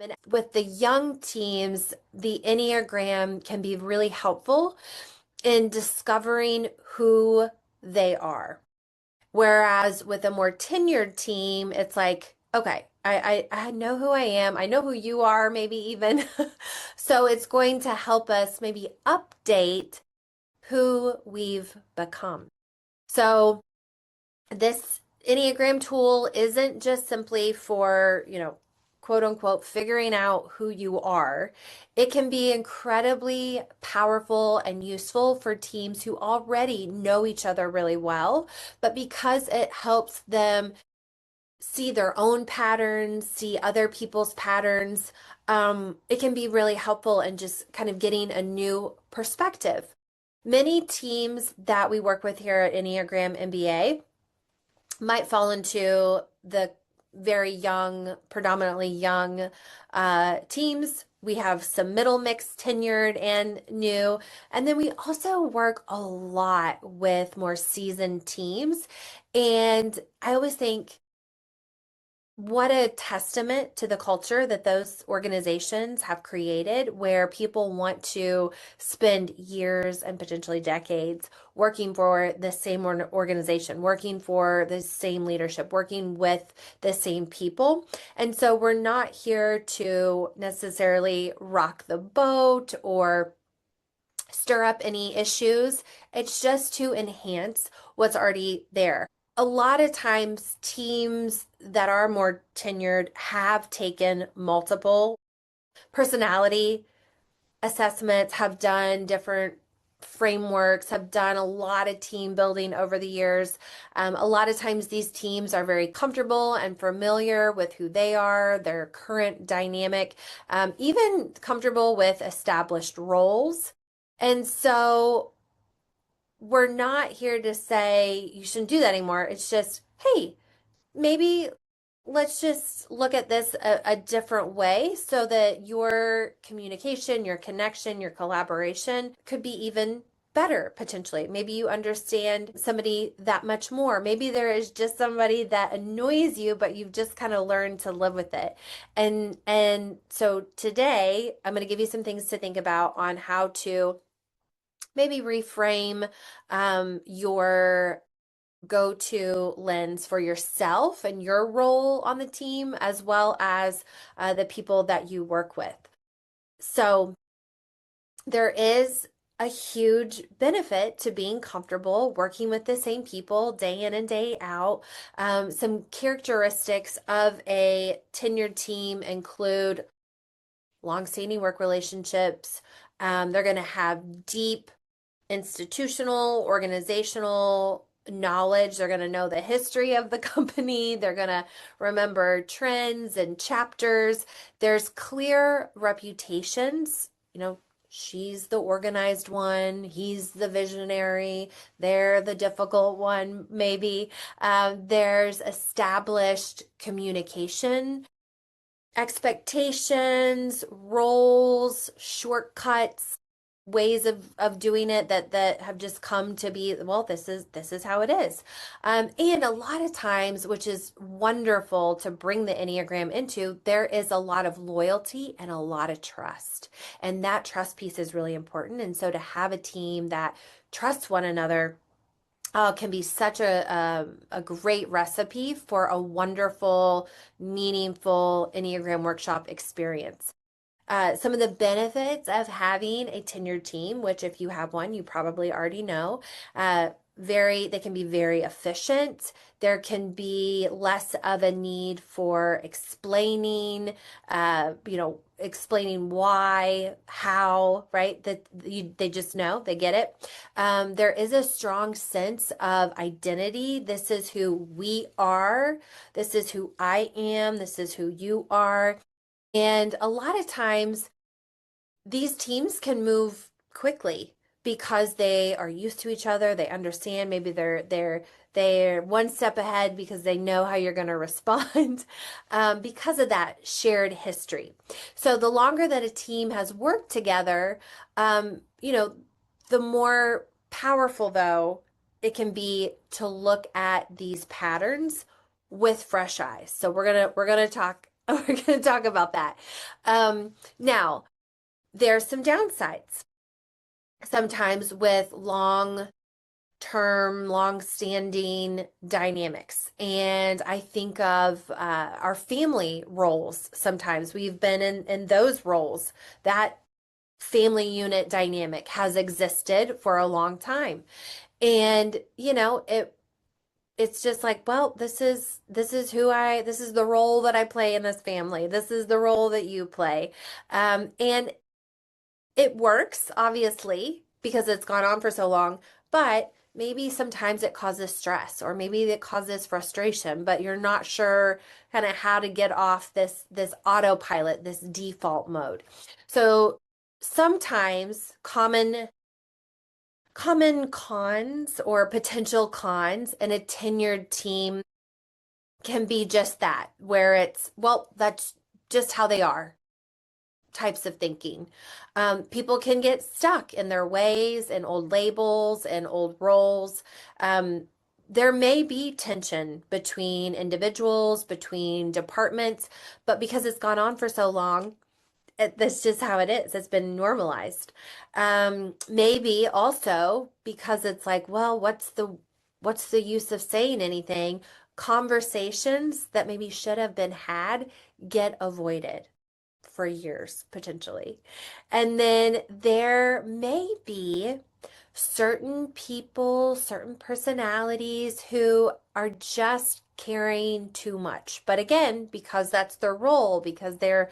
And with the young teams, the Enneagram can be really helpful in discovering who they are. Whereas with a more tenured team, it's like, okay, I know who I am. I know who you are, maybe even. So it's going to help us maybe update who we've become. So this Enneagram tool isn't just simply for, quote unquote, figuring out who you are. It can be incredibly powerful and useful for teams who already know each other really well, but because it helps them see their own patterns, see other people's patterns, it can be really helpful in just kind of getting a new perspective. Many teams that we work with here at Enneagram MBA might fall into the very young, predominantly young teams. We have some middle mix, tenured and new. And then we also work a lot with more seasoned teams. And I always think, what a testament to the culture that those organizations have created, where people want to spend years and potentially decades working for the same organization, working for the same leadership, working with the same people. And so we're not here to necessarily rock the boat or stir up any issues. It's just to enhance what's already there. A lot of times, teams that are more tenured have taken multiple personality assessments, have done different frameworks, have done a lot of team building over the years. A lot of times, these teams are very comfortable and familiar with who they are, their current dynamic, even comfortable with established roles. And so we're not here to say you shouldn't do that anymore. It's just, hey, maybe let's just look at this a different way so that your communication, your connection, your collaboration could be even better potentially. Maybe you understand somebody that much more. Maybe there is just somebody that annoys you, but you've just kind of learned to live with it. And so today I'm going to give you some things to think about on how to maybe reframe your go-to lens for yourself and your role on the team, as well as the people that you work with. So there is a huge benefit to being comfortable working with the same people day in and day out. Some characteristics of a tenured team include long-standing work relationships. They're going to have deep institutional, organizational knowledge. They're going to know the history of the company. They're going to remember trends and chapters. There's clear reputations. She's the organized one, he's the visionary, they're the difficult one, maybe. There's established communication, expectations, roles, shortcuts, ways of doing it that have just come to be, well, this is how it is. And a lot of times, which is wonderful to bring the Enneagram into, there is a lot of loyalty and a lot of trust. And that trust piece is really important. And so to have a team that trusts one another can be such a great recipe for a wonderful, meaningful Enneagram workshop experience. Some of the benefits of having a tenured team, which if you have one, you probably already know, they can be very efficient. There can be less of a need for explaining why, how, right? They just know, they get it. There is a strong sense of identity. This is who we are. This is who I am. This is who you are. And a lot of times these teams can move quickly because they are used to each other. They understand, maybe they're one step ahead because they know how you're going to respond because of that shared history. So the longer that a team has worked together, the more powerful though it can be to look at these patterns with fresh eyes. So we're gonna talk We're going to talk about that. Now, there's some downsides. Sometimes with long-standing dynamics. And I think of our family roles sometimes. We've been in those roles. That family unit dynamic has existed for a long time. And, it's just like, well, this is the role that I play in this family. This is the role that you play. And it works, obviously, because it's gone on for so long, but maybe sometimes it causes stress or maybe it causes frustration, but you're not sure kind of how to get off this autopilot, this default mode. So sometimes common cons or potential cons in a tenured team can be just that, where it's, well, that's just how they are types of thinking. People can get stuck in their ways and old labels and old roles. Um, there may be tension between individuals, between departments, but because it's gone on for so long, that's just how it is. It's been normalized. Maybe also because it's like, well, what's the use of saying anything? Conversations that maybe should have been had get avoided for years, potentially. And then there may be certain people, certain personalities who are just carrying too much. But again, because that's their role, because their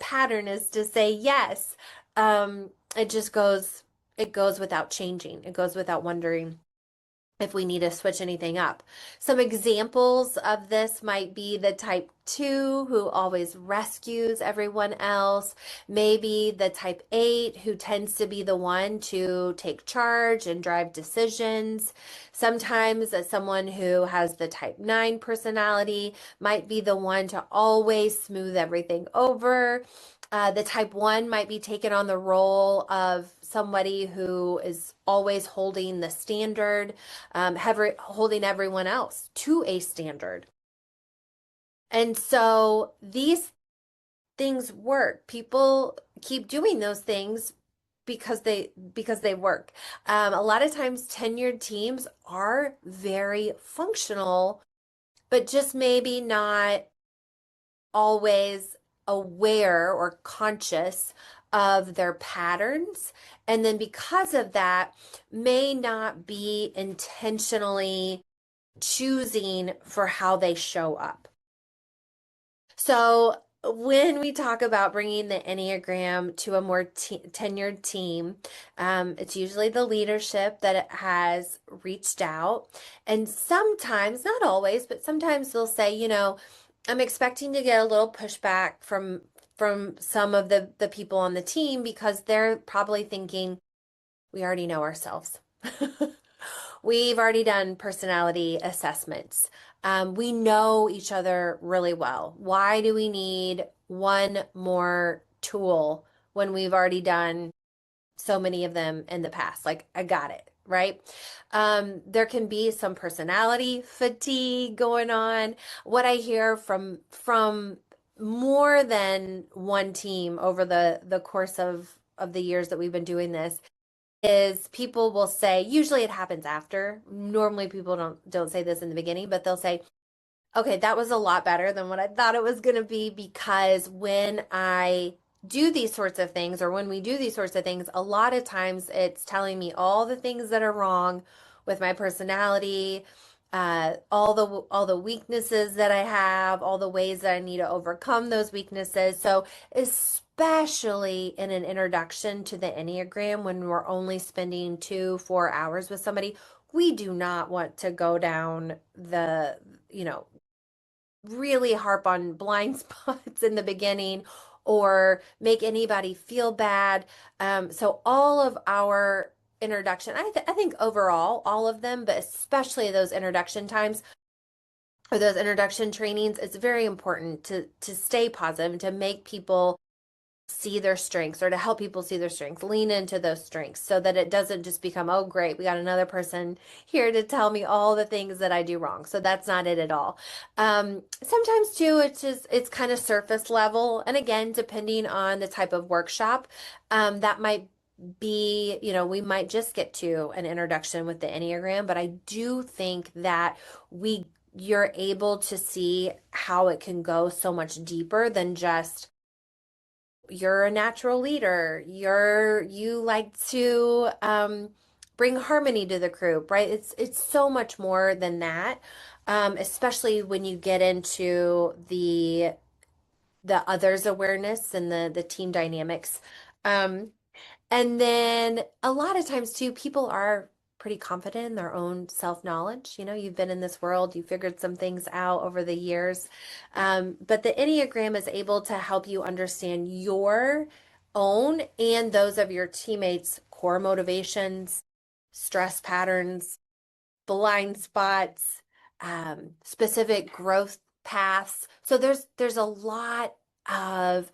pattern is to say yes, it just goes without changing. It goes without wondering if we need to switch anything up. Some examples of this might be the type 2 who always rescues everyone else, maybe the type 8 who tends to be the one to take charge and drive decisions. Sometimes someone who has the type 9 personality might be the one to always smooth everything over. The type 1 might be taking on the role of somebody who is always holding the standard, holding everyone else to a standard. And so these things work. People keep doing those things because they work. A lot of times tenured teams are very functional, but just maybe not always aware or conscious of their patterns. And then because of that, may not be intentionally choosing for how they show up. So when we talk about bringing the Enneagram to a more tenured team, it's usually the leadership that has reached out. And sometimes, not always, but sometimes they'll say, I'm expecting to get a little pushback from some of the people on the team because they're probably thinking, we already know ourselves. We've already done personality assessments. We know each other really well. Why do we need one more tool when we've already done so many of them in the past? Like, I got it, right? There can be some personality fatigue going on. What I hear from more than one team over the course of the years that we've been doing this is people will say, usually it happens after. Normally people don't say this in the beginning, but they'll say, okay, that was a lot better than what I thought it was going to be because when I do these sorts of things or when we do these sorts of things, a lot of times it's telling me all the things that are wrong with my personality, all the weaknesses that I have, all the ways that I need to overcome those weaknesses. So especially in an introduction to the Enneagram, when we're only spending 4 hours with somebody, we do not want to go down really harp on blind spots in the beginning or make anybody feel bad. So all of our introduction, I think overall, all of them, but especially those introduction times or those introduction trainings, it's very important to stay positive and to make people see their strengths or to help people see their strengths, lean into those strengths so that it doesn't just become, oh, great, we got another person here to tell me all the things that I do wrong. So that's not it at all. Sometimes too, it's kind of surface level. And again, depending on the type of workshop, that might be, we might just get to an introduction with the Enneagram, but I do think that you're able to see how it can go so much deeper than just you're a natural leader. You like to bring harmony to the group, right? It's so much more than that, especially when you get into the others awareness and the team dynamics. Um, and then a lot of times too, people are pretty confident in their own self-knowledge. You've been in this world, you figured some things out over the years. But the Enneagram is able to help you understand your own and those of your teammates' core motivations, stress patterns, blind spots, specific growth paths. So there's a lot of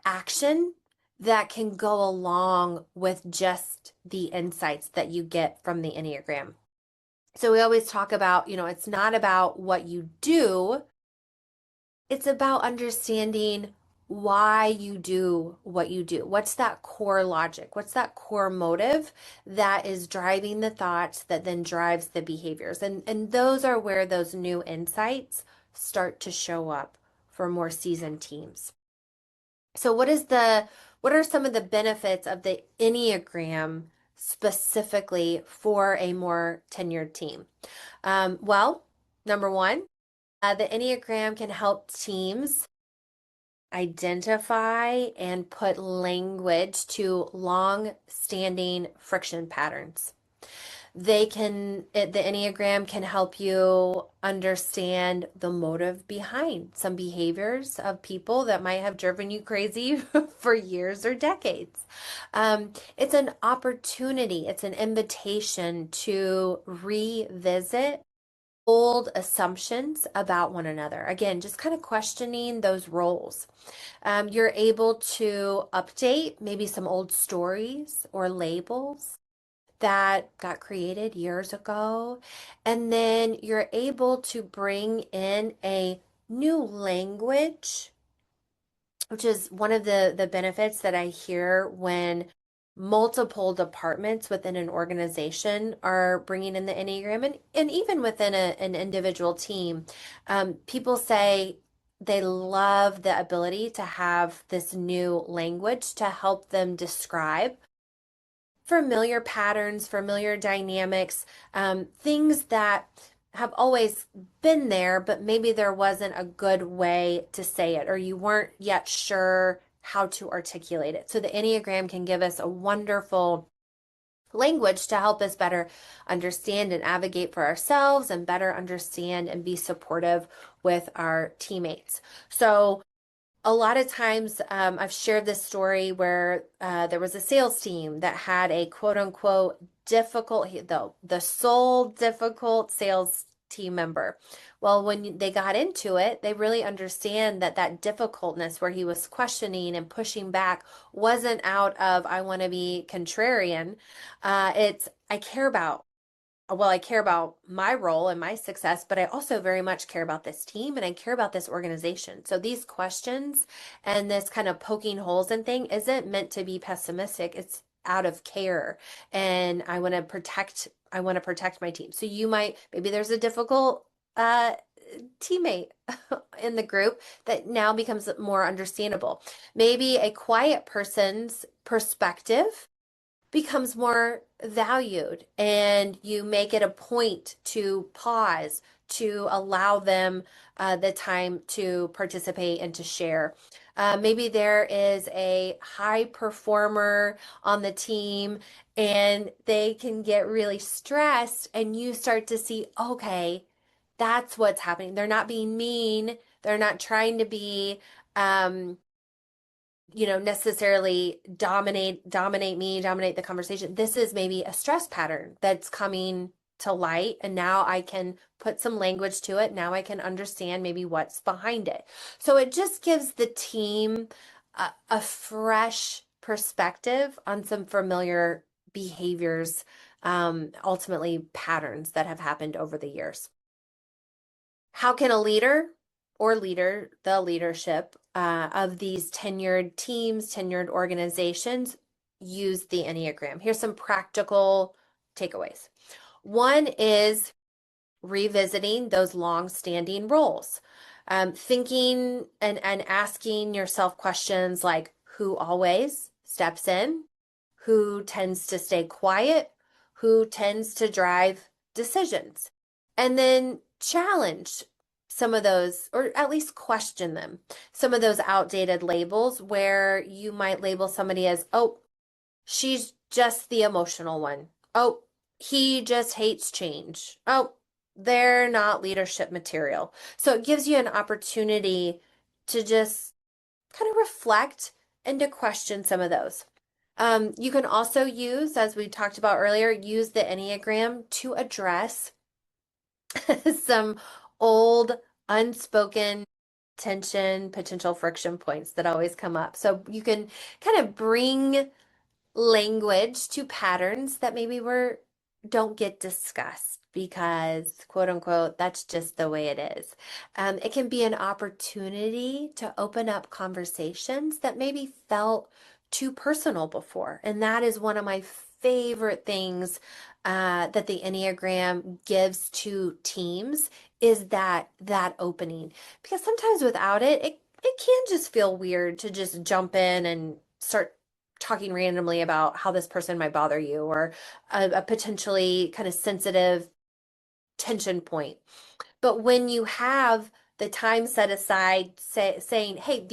action that can go along with just the insights that you get from the Enneagram. So we always talk about, it's not about what you do, it's about understanding why you do what you do. What's that core logic? What's that core motive that is driving the thoughts that then drives the behaviors? And those are where those new insights start to show up for more seasoned teams. So what are some of the benefits of the Enneagram specifically for a more tenured team? Well, number one, the Enneagram can help teams identify and put language to long-standing friction patterns. The Enneagram can help you understand the motive behind some behaviors of people that might have driven you crazy for years or decades. It's an opportunity, it's an invitation to revisit old assumptions about one another. Again, just kind of questioning those roles. You're able to update maybe some old stories or labels that got created years ago. And then you're able to bring in a new language, which is one of the benefits that I hear when multiple departments within an organization are bringing in the Enneagram and even within an individual team. People say they love the ability to have this new language to help them describe familiar patterns, familiar dynamics, things that have always been there, but maybe there wasn't a good way to say it, or you weren't yet sure how to articulate it. So the Enneagram can give us a wonderful language to help us better understand and advocate for ourselves and better understand and be supportive with our teammates. So a lot of times, I've shared this story where there was a sales team that had a quote unquote difficult, the sole difficult sales team member. Well, when they got into it, they really understand that difficultness where he was questioning and pushing back wasn't out of, I want to be contrarian. It's, I care about my role and my success, but I also very much care about this team and I care about this organization. So these questions and this kind of poking holes and thing isn't meant to be pessimistic. It's out of care. And I want to protect my team. So maybe there's a difficult teammate in the group that now becomes more understandable. Maybe a quiet person's perspective becomes more valued and you make it a point to pause to allow them the time to participate and to share. Maybe there is a high performer on the team and they can get really stressed and you start to see, okay, that's what's happening. They're not being mean. They're not trying to be necessarily dominate the conversation. This is maybe a stress pattern that's coming to light, and now I can put some language to it. Now I can understand maybe what's behind it. So it just gives the team a fresh perspective on some familiar behaviors, ultimately patterns that have happened over the years. How can a leader or the leadership of these tenured teams, tenured organizations use the Enneagram? Here's some practical takeaways. One is revisiting those long-standing roles. Thinking and asking yourself questions like who always steps in, who tends to stay quiet, who tends to drive decisions, and then challenge some of those, or at least question them, some of those outdated labels where you might label somebody as, oh, she's just the emotional one. Oh, he just hates change. Oh, they're not leadership material. So it gives you an opportunity to just kind of reflect and to question some of those. You can also use, as we talked about earlier, use the Enneagram to address some old unspoken tension, potential friction points that always come up. So you can kind of bring language to patterns that maybe were don't get discussed because quote unquote that's just the way it is. It can be an opportunity to open up conversations that maybe felt too personal before, and that is one of my favorite things that the Enneagram gives to teams is that opening, because sometimes without it can just feel weird to just jump in and start talking randomly about how this person might bother you, or a potentially kind of sensitive tension point. But when you have the time set aside saying, hey,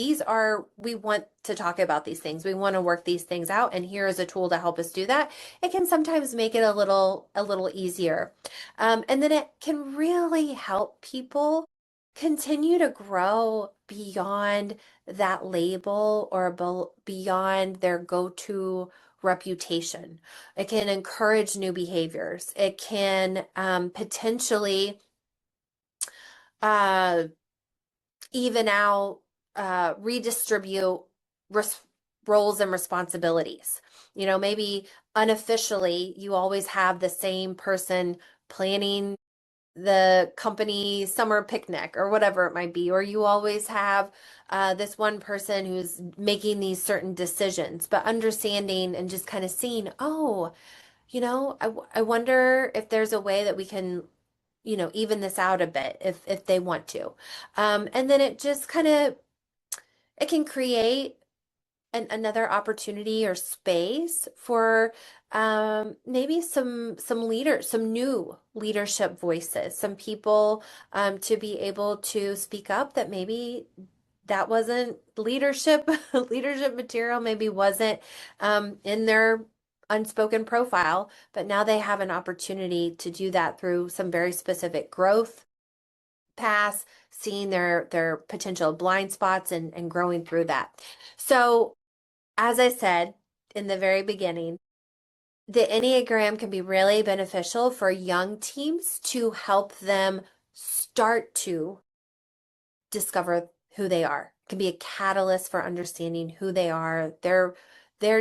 we want to talk about these things. We want to work these things out. And here is a tool to help us do that. It can sometimes make it a little easier. And then it can really help people continue to grow beyond that label or beyond their go-to reputation. It can encourage new behaviors. It can potentially uh, even out, redistribute res roles and responsibilities. Maybe unofficially, you always have the same person planning the company summer picnic or whatever it might be, or you always have this one person who's making these certain decisions, but understanding and just kind of seeing, oh, I wonder if there's a way that we can even this out a bit if they want to. And then it just kind of it can create another opportunity or space for maybe some new leadership voices, some people to be able to speak up that maybe that wasn't leadership material, maybe wasn't in their unspoken profile, but now they have an opportunity to do that through some very specific growth paths, seeing their potential blind spots and growing through that. So, as I said in the very beginning, the Enneagram can be really beneficial for young teams to help them start to discover who they are. It can be a catalyst for understanding who they are, their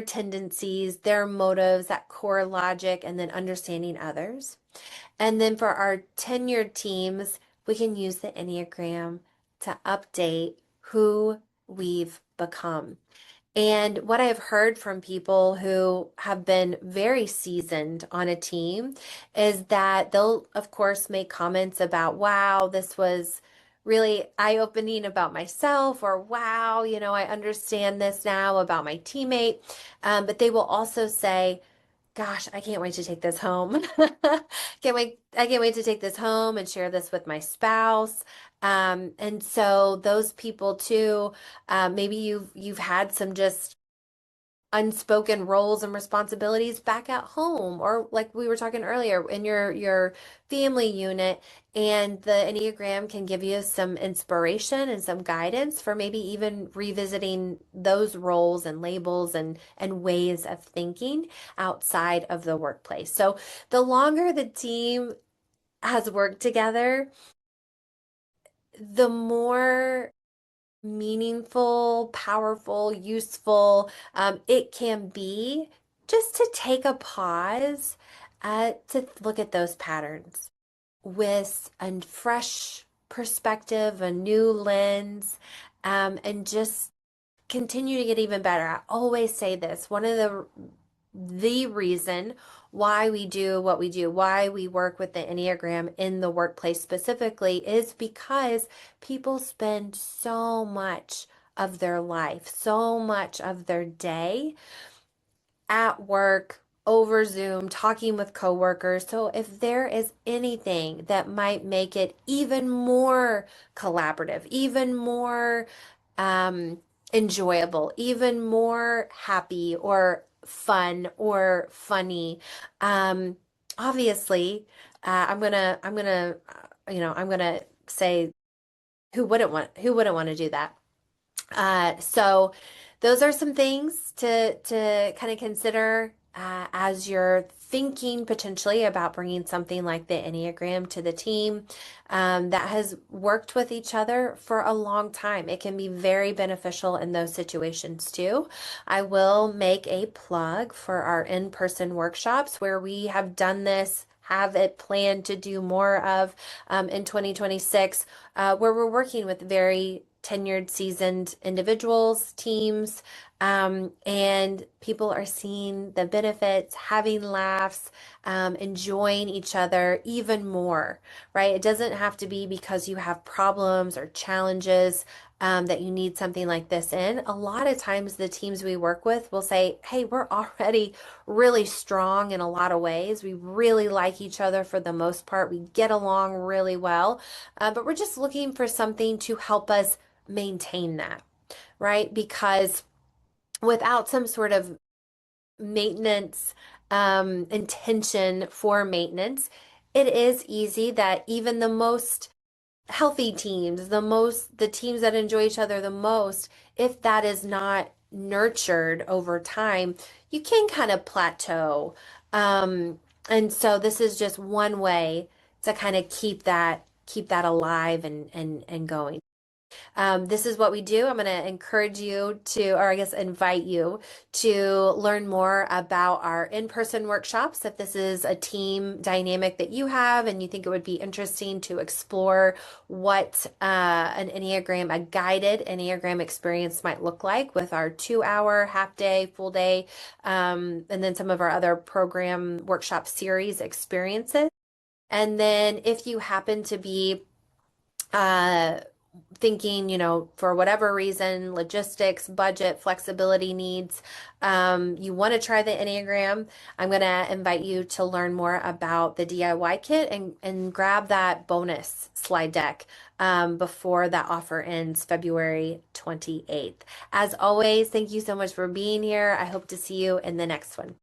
tendencies, their motives, that core logic, and then understanding others. And then for our tenured teams, we can use the Enneagram to update who we've become. And what I've heard from people who have been very seasoned on a team is that they'll, of course, make comments about, wow, this was really eye-opening about myself, or wow, I understand this now about my teammate. But they will also say, gosh, I can't wait to take this home. I can't wait to take this home and share this with my spouse. And so those people too, maybe you've had some just unspoken roles and responsibilities back at home, or like we were talking earlier in your family unit, and the Enneagram can give you some inspiration and some guidance for maybe even revisiting those roles and labels and ways of thinking outside of the workplace. So the longer the team has worked together, the more meaningful, powerful, useful it can be just to take a pause to look at those patterns with a fresh perspective, a new lens, and just continue to get even better. I always say this. One of the reason why we do what we do, why we work with the Enneagram in the workplace specifically, is because people spend so much of their life, so much of their day at work, over Zoom, talking with coworkers. So if there is anything that might make it even more collaborative, even more um, enjoyable, even more happy or fun or funny, um, obviously, I'm gonna say who wouldn't want to do that? So those are some things to kind of consider as you're thinking potentially about bringing something like the Enneagram to the team that has worked with each other for a long time. It can be very beneficial in those situations too. I will make a plug for our in-person workshops where we have done this. Have it planned to do more of in 2026, where we're working with very tenured, seasoned individuals, teams, and people are seeing the benefits, having laughs, enjoying each other even more, right? It doesn't have to be because you have problems or challenges. That you need something like this in. A lot of times, the teams we work with will say, hey, we're already really strong in a lot of ways. We really like each other for the most part. We get along really well, but we're just looking for something to help us maintain that, right? Because without some sort of maintenance intention for maintenance, it is easy that even the most healthy teams, the teams that enjoy each other the most, if that is not nurtured over time, you can kind of plateau. And so this is just one way to kind of keep that alive and going. This is what we do. I'm going to encourage you to, or I guess invite you to learn more about our in-person workshops. If this is a team dynamic that you have and you think it would be interesting to explore what an Enneagram, a guided Enneagram experience might look like with our 2 hour, half day, full day, and then some of our other program workshop series experiences. And then if you happen to be uh, thinking, for whatever reason, logistics, budget, flexibility needs, you want to try the Enneagram, I'm going to invite you to learn more about the DIY kit and grab that bonus slide deck before that offer ends February 28th. As always, thank you so much for being here. I hope to see you in the next one.